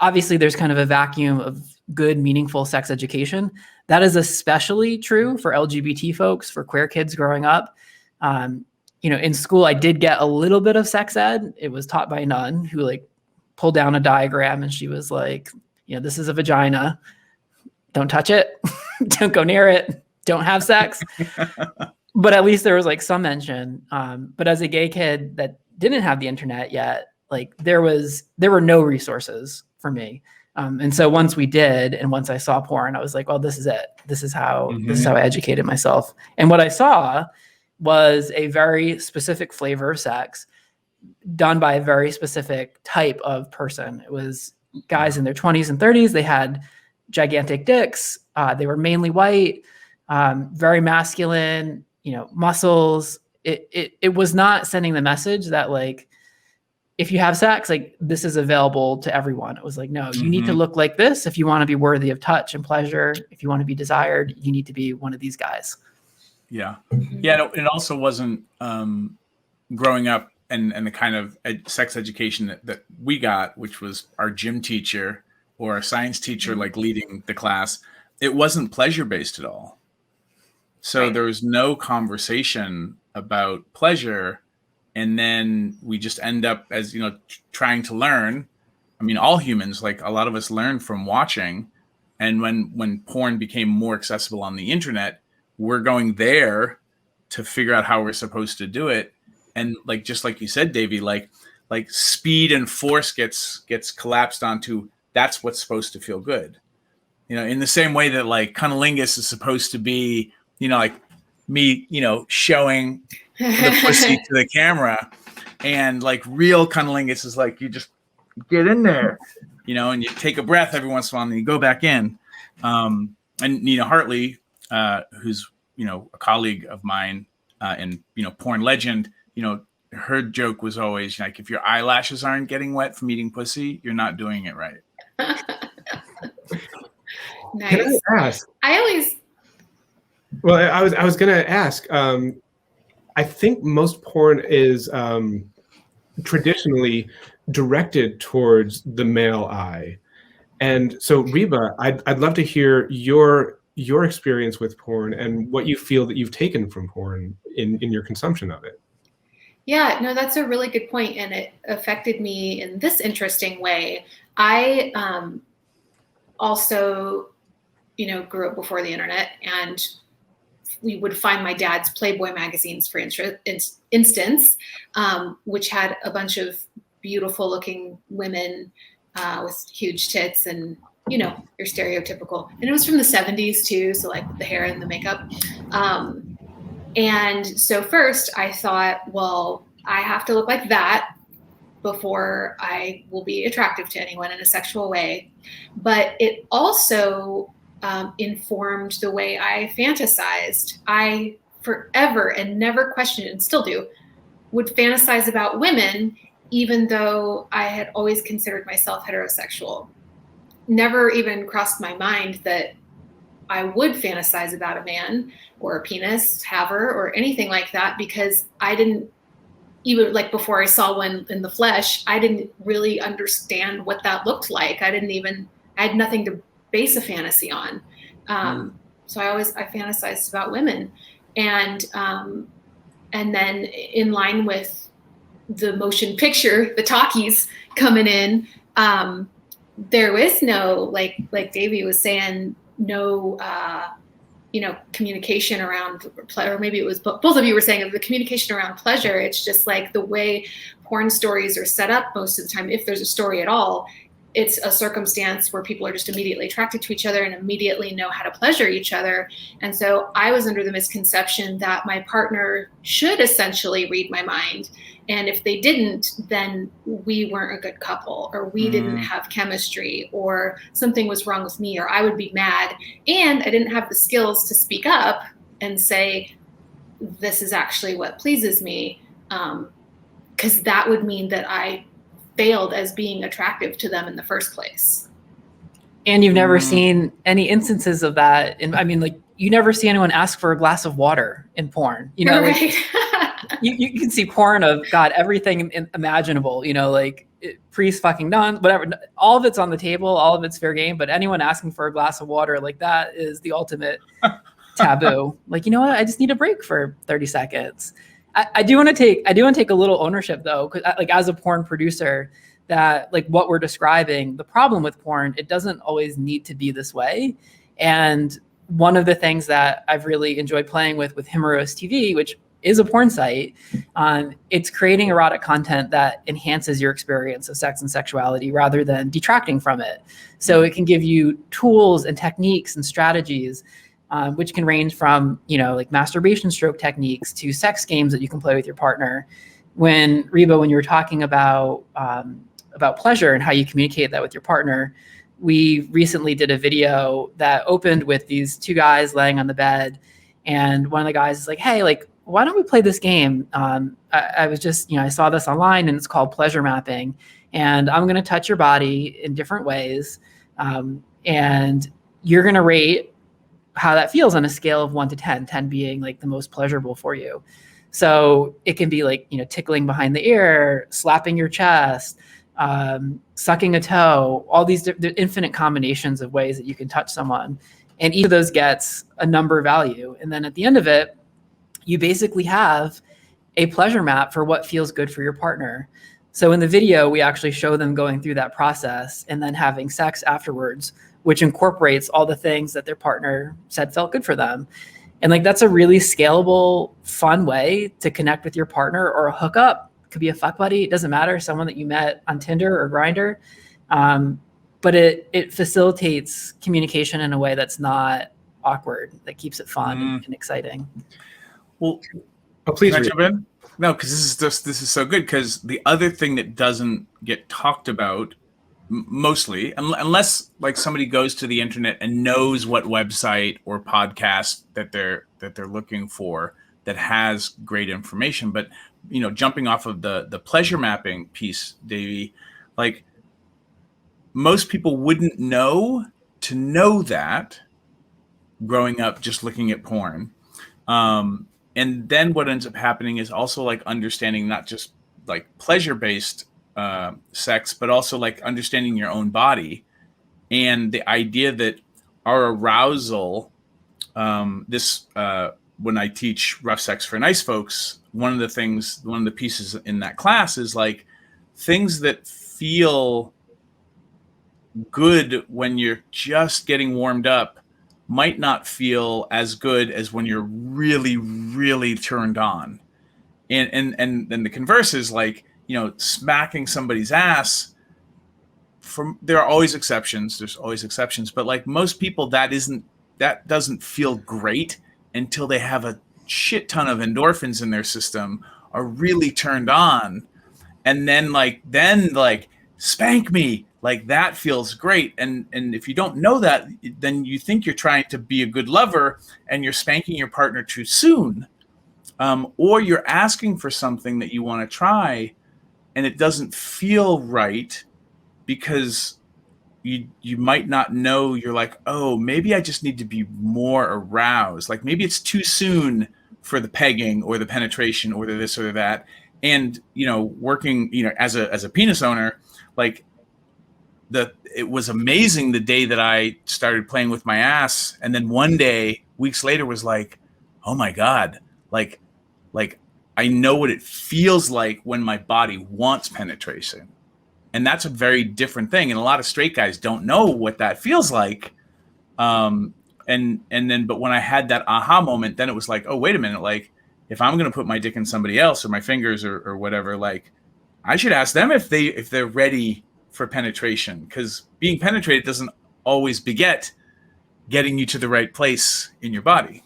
obviously there's kind of a vacuum of good, meaningful sex education. That is especially true for LGBT folks, for queer kids growing up. In school, I did get a little bit of sex ed. It was taught by a nun who like pulled down a diagram and she was like, this is a vagina. Don't touch it. Don't go near it. Don't have sex. But at least there was like some mention. But as a gay kid that didn't have the internet yet, like there were no resources for me. And so once we did, and once I saw porn, I was like, well, this is it. This is how I educated myself. And what I saw was a very specific flavor of sex done by a very specific type of person. It was guys in their 20s and 30s. They had gigantic dicks. They were mainly white, very masculine, muscles. It was not sending the message that like, if you have sex, like this is available to everyone. It was like, no, you need to look like this. If you want to be worthy of touch and pleasure, if you want to be desired, you need to be one of these guys. Yeah. Yeah. It also wasn't growing up and the kind of sex education that we got, which was our gym teacher or our science teacher, like leading the class. It wasn't pleasure-based at all. So there was no conversation about pleasure. And then we just end up as, trying to learn. I mean, all humans, like a lot of us learn from watching. And when porn became more accessible on the internet, we're going there to figure out how we're supposed to do it. And like, just like you said, Davey, like speed and force gets collapsed onto that's what's supposed to feel good. In the same way that like cunnilingus is supposed to be, like me, showing the pussy to the camera, and like real cunnilingus is like you just get in there, and you take a breath every once in a while and you go back in. And Nina Hartley, who's a colleague of mine and porn legend, her joke was always like, if your eyelashes aren't getting wet from eating pussy, you're not doing it right. Nice. Can I ask? Well, I was gonna ask. I think most porn is traditionally directed towards the male eye, and so Reba, I'd love to hear your experience with porn and what you feel that you've taken from porn in your consumption of it. Yeah, no, that's a really good point, and it affected me in this interesting way. I also, grew up before the internet, and we would find my dad's Playboy magazines, for instance, which had a bunch of beautiful looking women with huge tits and, your stereotypical. And it was from the 70s too, so like the hair and the makeup. And so first I thought, well, I have to look like that before I will be attractive to anyone in a sexual way. But it also informed the way I fantasized. I forever and never questioned, and still do, would fantasize about women, even though I had always considered myself heterosexual. Never even crossed my mind that I would fantasize about a man or a penis, haver, or anything like that, because I didn't even, like, before I saw one in the flesh, I didn't really understand what that looked like. I had nothing to base a fantasy on. So I fantasized about women. And then in line with the motion picture, the talkies coming in, there was no, like Davey was saying, no, communication around, or maybe it was both of you were saying the communication around pleasure. It's just like the way porn stories are set up most of the time, if there's a story at all, it's a circumstance where people are just immediately attracted to each other and immediately know how to pleasure each other. And so I was under the misconception that my partner should essentially read my mind. And if they didn't, then we weren't a good couple, or we didn't have chemistry, or something was wrong with me, or I would be mad. And I didn't have the skills to speak up and say, this is actually what pleases me. Because that would mean that I failed as being attractive to them in the first place. And you've never seen any instances of that. And I mean, like, you never see anyone ask for a glass of water in porn, Right. Like, you can see porn of, God, everything imaginable, like priest fucking nuns, whatever. All of it's on the table. All of it's fair game. But anyone asking for a glass of water, like, that is the ultimate taboo. Like, you know what? I just need a break for 30 seconds. I do want to take a little ownership though, because like as a porn producer, that like what we're describing, the problem with porn, it doesn't always need to be this way. And one of the things that I've really enjoyed playing with Himeros TV, which is a porn site, it's creating erotic content that enhances your experience of sex and sexuality rather than detracting from it. So it can give you tools and techniques and strategies, which can range from, like masturbation stroke techniques to sex games that you can play with your partner. Reba, when you were talking about pleasure and how you communicate that with your partner, we recently did a video that opened with these two guys laying on the bed. And one of the guys is like, hey, like, why don't we play this game? I was just, I saw this online and it's called pleasure mapping. And I'm going to touch your body in different ways. And you're going to rate how that feels on a scale of 1 to 10, 10 being like the most pleasurable for you. So it can be like, tickling behind the ear, slapping your chest, sucking a toe, all these infinite combinations of ways that you can touch someone. And each of those gets a number value. And then at the end of it, you basically have a pleasure map for what feels good for your partner. So in the video, we actually show them going through that process and then having sex afterwards, which incorporates all the things that their partner said felt good for them. And like, that's a really scalable, fun way to connect with your partner or a hookup. It could be a fuck buddy. It doesn't matter. Someone that you met on Tinder or Grindr. But it facilitates communication in a way that's not awkward, that keeps it fun and exciting. Well, please can I jump in? No, because this is so good. Because the other thing that doesn't get talked about mostly, unless like somebody goes to the internet and knows what website or podcast that they're looking for that has great information, but jumping off of the pleasure mapping piece, Davey, like most people wouldn't know that growing up just looking at porn. And then what ends up happening is also like understanding not just like pleasure-based sex, but also like understanding your own body and the idea that our arousal, when I teach rough sex for nice folks, one of the pieces in that class is like things that feel good when you're just getting warmed up might not feel as good as when you're really, really turned on. And then the converse is like, smacking somebody's ass. There are always exceptions. There's always exceptions, but like most people, that doesn't feel great until they have a shit ton of endorphins in their system, are really turned on, and then spank me. Like that feels great. And if you don't know that, then you think you're trying to be a good lover and you're spanking your partner too soon. Or you're asking for something that you want to try and it doesn't feel right because you might not know. You're like, oh, maybe I just need to be more aroused. Like maybe it's too soon for the pegging or the penetration or the this or that. And, working, as a penis owner, like, it was amazing the day that I started playing with my ass. And then one day, weeks later, was like, oh my God, like I know what it feels like when my body wants penetration. And that's a very different thing. And a lot of straight guys don't know what that feels like. But when I had that aha moment, then it was like, oh, wait a minute. Like if I'm going to put my dick in somebody else or my fingers or whatever, like I should ask them if they're ready for penetration, because being penetrated doesn't always beget getting you to the right place in your body.